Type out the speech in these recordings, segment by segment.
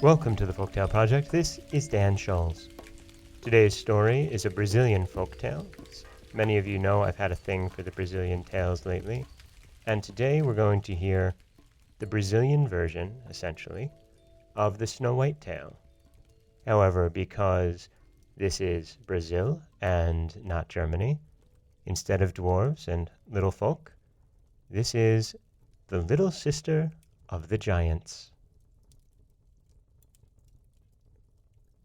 Welcome to the Folktale Project. This is Dan Scholes. Today's story is a Brazilian folktale. As many of you know, I've had a thing for the Brazilian tales lately. And today we're going to hear the Brazilian version, essentially, of the Snow White tale. However, because this is Brazil and not Germany, instead of dwarves and little folk, this is the little sister of the giants.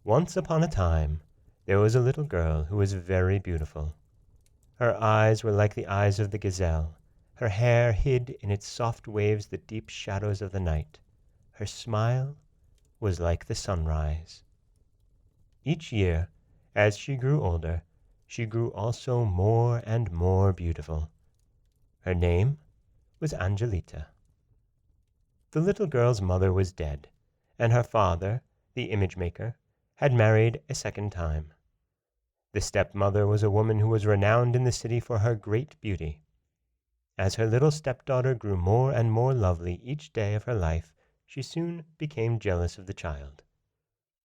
Once upon a time, there was a little girl who was very beautiful. Her eyes were like the eyes of the gazelle. Her hair hid in its soft waves the deep shadows of the night. Her smile was like the sunrise. Each year, as she grew older, she grew also more and more beautiful. Her name was Angelita. The little girl's mother was dead, and her father, the image maker, had married a second time. The stepmother was a woman who was renowned in the city for her great beauty. As her little stepdaughter grew more and more lovely each day of her life, she soon became jealous of the child.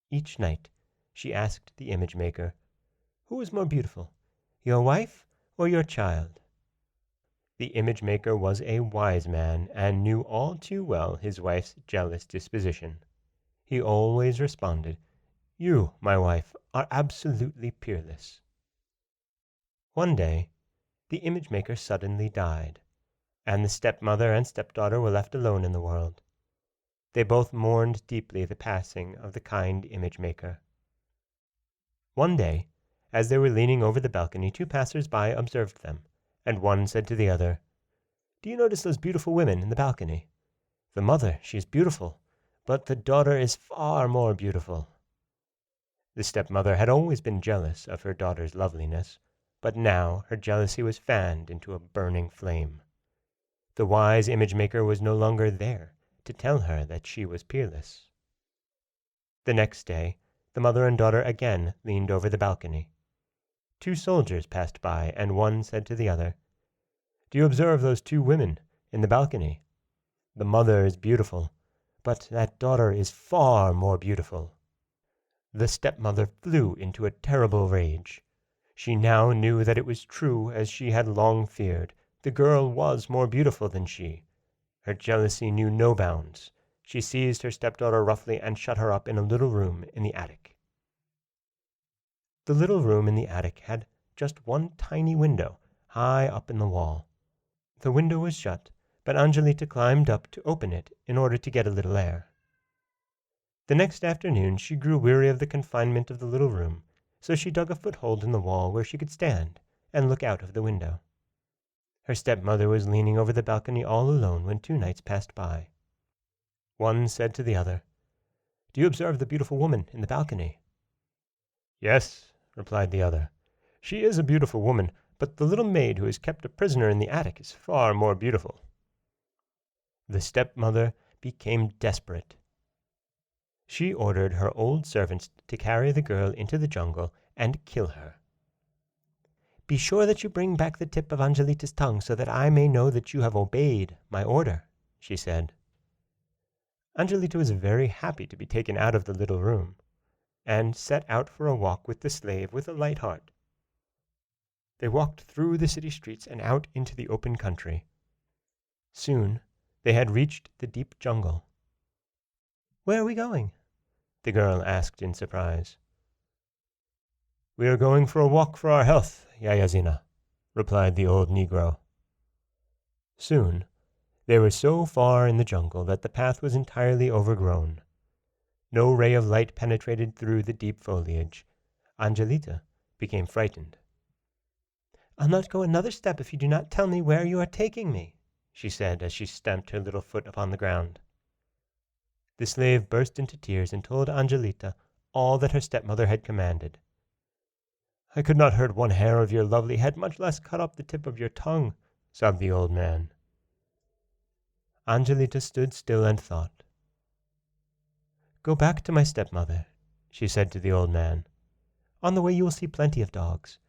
Each night she asked the image maker, "Who is more beautiful, your wife or your child?" The image maker was a wise man and knew all too well his wife's jealous disposition. He always responded, "You, my wife, are absolutely peerless." One day, the image maker suddenly died, and the stepmother and stepdaughter were left alone in the world. They both mourned deeply the passing of the kind image maker. One day, as they were leaning over the balcony, two passers-by observed them, and one said to the other, "Do you notice those beautiful women in the balcony? The mother, she is beautiful, but the daughter is far more beautiful." The stepmother had always been jealous of her daughter's loveliness, but now her jealousy was fanned into a burning flame. The wise image maker was no longer there to tell her that she was peerless. The next day, the mother and daughter again leaned over the balcony. Two soldiers passed by, and one said to the other, "Do you observe those two women in the balcony? The mother is beautiful, but that daughter is far more beautiful." The stepmother flew into a terrible rage. She now knew that it was true, as she had long feared. The girl was more beautiful than she. Her jealousy knew no bounds. She seized her stepdaughter roughly and shut her up in a little room in the attic. The little room in the attic had just one tiny window high up in the wall. The window was shut, but Angelita climbed up to open it in order to get a little air. The next afternoon she grew weary of the confinement of the little room, so she dug a foothold in the wall where she could stand and look out of the window. Her stepmother was leaning over the balcony all alone when two knights passed by. One said to the other, "Do you observe the beautiful woman in the balcony?" "Yes," replied the other. "She is a beautiful woman, but the little maid who is kept a prisoner in the attic is far more beautiful." The stepmother became desperate. She ordered her old servants to carry the girl into the jungle and kill her. "Be sure that you bring back the tip of Angelita's tongue so that I may know that you have obeyed my order," she said. Angelita was very happy to be taken out of the little room, and set out for a walk with the slave with a light heart. They walked through the city streets and out into the open country. Soon they had reached the deep jungle. "Where are we going?" the girl asked in surprise. "We are going for a walk for our health, Yayazina," replied the old Negro. Soon they were so far in the jungle that the path was entirely overgrown. No ray of light penetrated through the deep foliage. Angelita became frightened. "I'll not go another step if you do not tell me where you are taking me," she said as she stamped her little foot upon the ground. The slave burst into tears and told Angelita all that her stepmother had commanded. "I could not hurt one hair of your lovely head, much less cut off the tip of your tongue," sobbed the old man. Angelita stood still and thought. "Go back to my stepmother," she said to the old man. "On the way you will see plenty of dogs.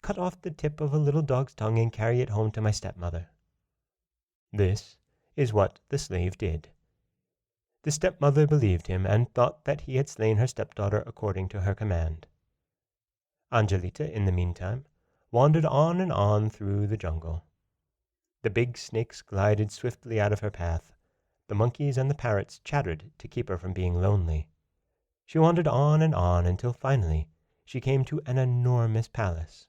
cut off the tip of a little dog's tongue and carry it home to my stepmother." This is what the slave did. The stepmother believed him and thought that he had slain her stepdaughter according to her command. Angelita, in the meantime, wandered on and on through the jungle. The big snakes glided swiftly out of her path. The monkeys and the parrots chattered to keep her from being lonely. She wandered on and on until finally she came to an enormous palace.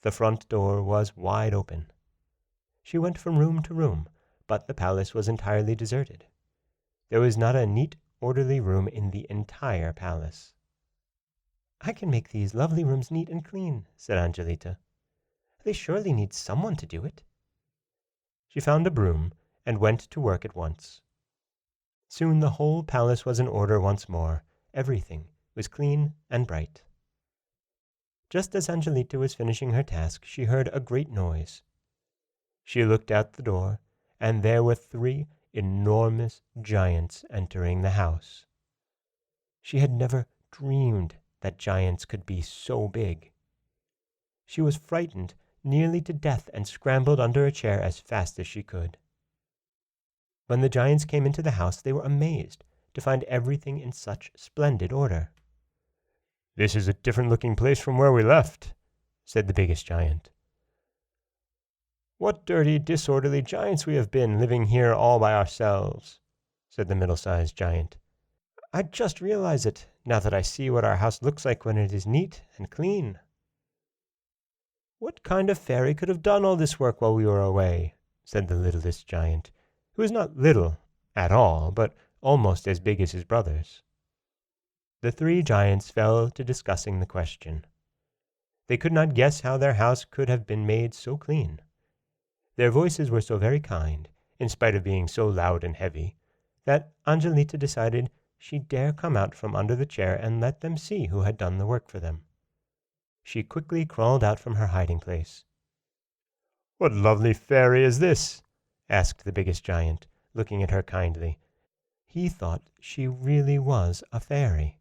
The front door was wide open. She went from room to room, but the palace was entirely deserted. There was not a neat, orderly room in the entire palace. "I can make these lovely rooms neat and clean," said Angelita. "They surely need someone to do it." She found a broom and went to work at once. Soon the whole palace was in order once more. Everything was clean and bright. Just as Angelita was finishing her task, she heard a great noise. She looked out the door, and there were 3 enormous giants entering the house. She had never dreamed that giants could be so big. She was frightened nearly to death and scrambled under a chair as fast as she could. When the giants came into the house, they were amazed to find everything in such splendid order. "This is a different-looking place from where we left," said the biggest giant. "What dirty, disorderly giants we have been, living here all by ourselves," said the middle-sized giant. "I just realize it, now that I see what our house looks like when it is neat and clean." "What kind of fairy could have done all this work while we were away?" said the littlest giant, who was not little at all, but almost as big as his brothers. The 3 giants fell to discussing the question. They could not guess how their house could have been made so clean. Their voices were so very kind, in spite of being so loud and heavy, that Angelita decided she dare come out from under the chair and let them see who had done the work for them. She quickly crawled out from her hiding place. "What lovely fairy is this?" asked the biggest giant, looking at her kindly. He thought she really was a fairy.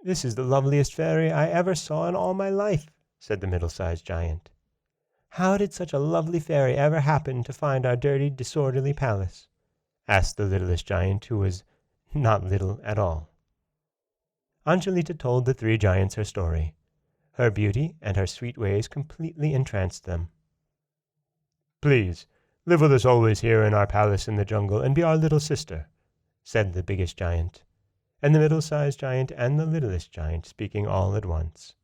"This is the loveliest fairy I ever saw in all my life," said the middle-sized giant. "How did such a lovely fairy ever happen to find our dirty, disorderly palace?" asked the littlest giant, who was not little at all. Angelita told the 3 giants her story. Her beauty and her sweet ways completely entranced them. "Please, live with us always here in our palace in the jungle and be our little sister," said the biggest giant, and the middle-sized giant and the littlest giant speaking all at once.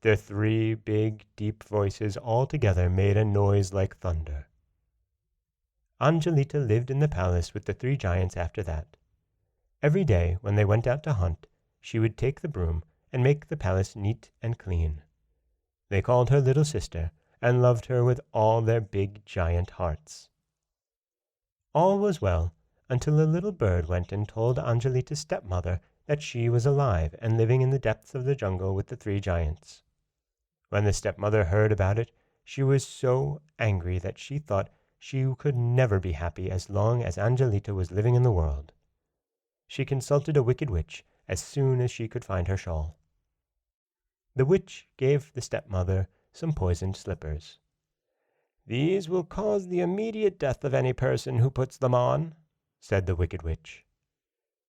Their 3 big, deep voices all together made a noise like thunder. Angelita lived in the palace with the 3 giants after that. Every day when they went out to hunt, she would take the broom and make the palace neat and clean. They called her little sister and loved her with all their big giant hearts. All was well until a little bird went and told Angelita's stepmother that she was alive and living in the depths of the jungle with the 3 giants. When the stepmother heard about it, she was so angry that she thought she could never be happy as long as Angelita was living in the world. She consulted a wicked witch as soon as she could find her shawl. The witch gave the stepmother some poisoned slippers. "These will cause the immediate death of any person who puts them on," said the wicked witch.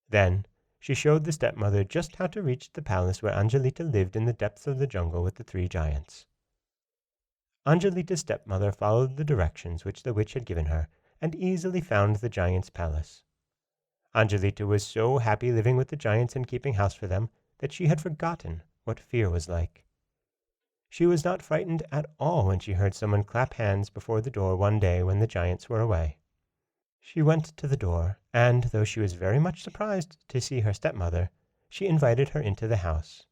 Then she showed the stepmother just how to reach the palace where Angelita lived in the depths of the jungle with the 3 giants. Angelita's stepmother followed the directions which the witch had given her and easily found the giants' palace. Angelita was so happy living with the giants and keeping house for them that she had forgotten what fear was like. She was not frightened at all when she heard someone clap hands before the door one day when the giants were away. She went to the door, and though she was very much surprised to see her stepmother, she invited her into the house.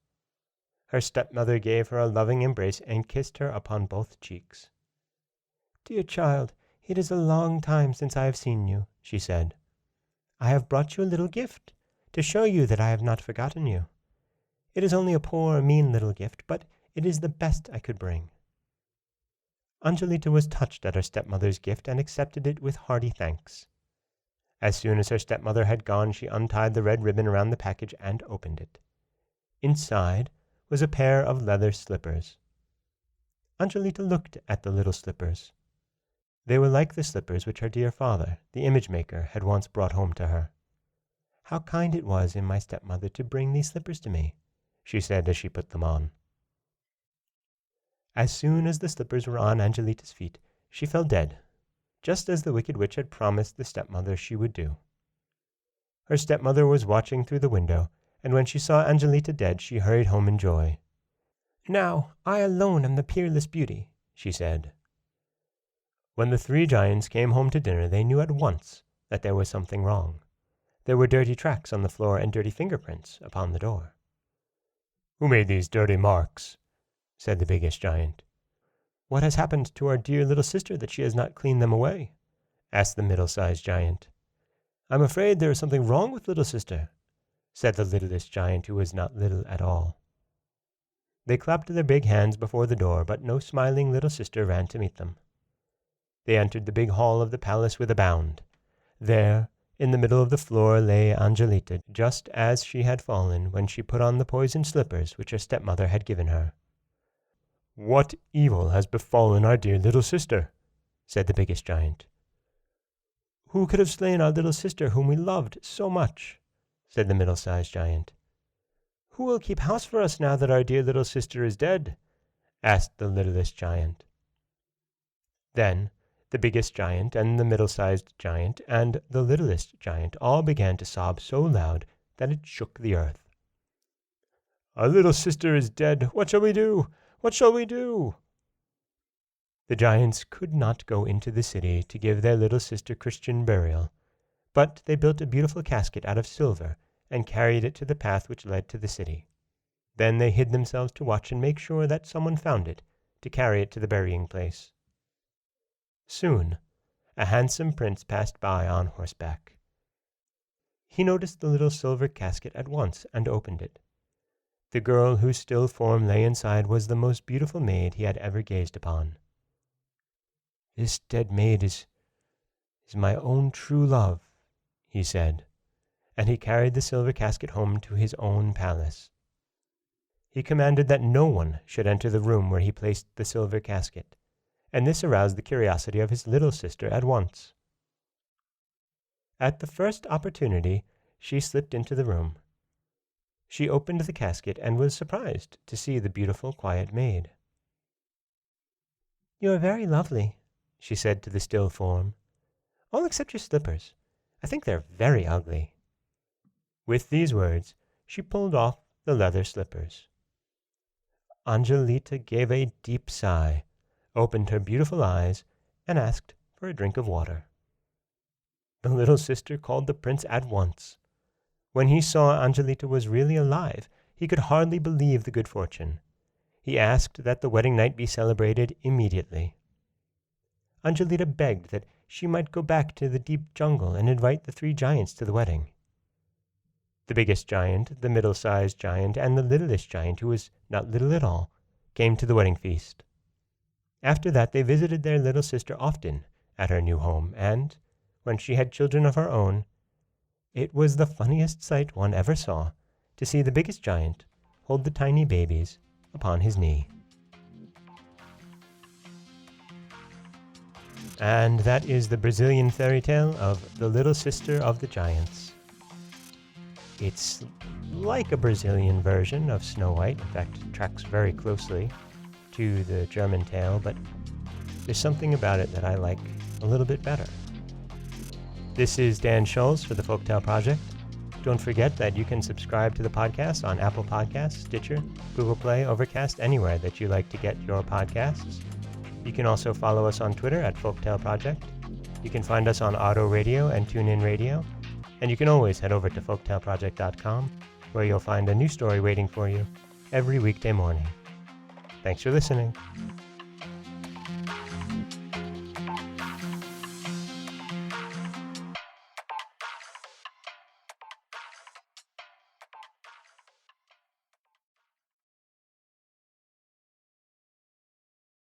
Her stepmother gave her a loving embrace and kissed her upon both cheeks. "Dear child, it is a long time since I have seen you," she said. "I have brought you a little gift to show you that I have not forgotten you. It is only a poor, mean little gift, but it is the best I could bring." Angelita was touched at her stepmother's gift and accepted it with hearty thanks. As soon as her stepmother had gone, she untied the red ribbon around the package and opened it. Inside was a pair of leather slippers. Angelita looked at the little slippers. They were like the slippers which her dear father, the image maker, had once brought home to her. "How kind it was in my stepmother to bring these slippers to me," she said as she put them on. As soon as the slippers were on Angelita's feet, she fell dead, just as the wicked witch had promised the stepmother she would do. Her stepmother was watching through the window, and when she saw Angelita dead, she hurried home in joy. "Now I alone am the peerless beauty," she said. When the three giants came home to dinner, they knew at once that there was something wrong. There were dirty tracks on the floor and dirty fingerprints upon the door. "Who made these dirty marks?" said the biggest giant. "What has happened to our dear little sister that she has not cleaned them away?" asked the middle-sized giant. "I'm afraid there is something wrong with little sister," said the littlest giant, who was not little at all. They clapped their big hands before the door, but no smiling little sister ran to meet them. They entered the big hall of the palace with a bound. There, in the middle of the floor, lay Angelita, just as she had fallen when she put on the poisoned slippers which her stepmother had given her. "What evil has befallen our dear little sister?" said the biggest giant. "Who could have slain our little sister whom we loved so much?" said the middle-sized giant. "Who will keep house for us now that our dear little sister is dead?" asked the littlest giant. Then the biggest giant and the middle-sized giant and the littlest giant all began to sob so loud that it shook the earth. "Our little sister is dead. What shall we do? What shall we do?" The giants could not go into the city to give their little sister Christian burial, but they built a beautiful casket out of silver and carried it to the path which led to the city. Then they hid themselves to watch and make sure that someone found it, to carry it to the burying place. Soon, a handsome prince passed by on horseback. He noticed the little silver casket at once and opened it. The girl whose still form lay inside was the most beautiful maid he had ever gazed upon. "This dead maid is my own true love," he said, and he carried the silver casket home to his own palace. He commanded that no one should enter the room where he placed the silver casket, and this aroused the curiosity of his little sister at once. At the first opportunity, she slipped into the room. She opened the casket and was surprised to see the beautiful, quiet maid. "You are very lovely," she said to the still form. "All except your slippers. I think they're very ugly." With these words, she pulled off the leather slippers. Angelita gave a deep sigh, opened her beautiful eyes, and asked for a drink of water. The little sister called the prince at once. When he saw Angelita was really alive, he could hardly believe the good fortune. He asked that the wedding night be celebrated immediately. Angelita begged that she might go back to the deep jungle and invite the three giants to the wedding. The biggest giant, the middle-sized giant, and the littlest giant, who was not little at all, came to the wedding feast. After that they visited their little sister often at her new home, and, when she had children of her own, it was the funniest sight one ever saw to see the biggest giant hold the tiny babies upon his knee. And that is the Brazilian fairy tale of The Little Sister of the Giants. It's like a Brazilian version of Snow White. In fact, it tracks very closely to the German tale, but there's something about it that I like a little bit better. This is Dan Schulz for the Folktale Project. Don't forget that you can subscribe to the podcast on Apple Podcasts, Stitcher, Google Play, Overcast, anywhere that you like to get your podcasts. You can also follow us on Twitter at Folktale Project. You can find us on Auto Radio and TuneIn Radio. And you can always head over to folktaleproject.com, where you'll find a new story waiting for you every weekday morning. Thanks for listening.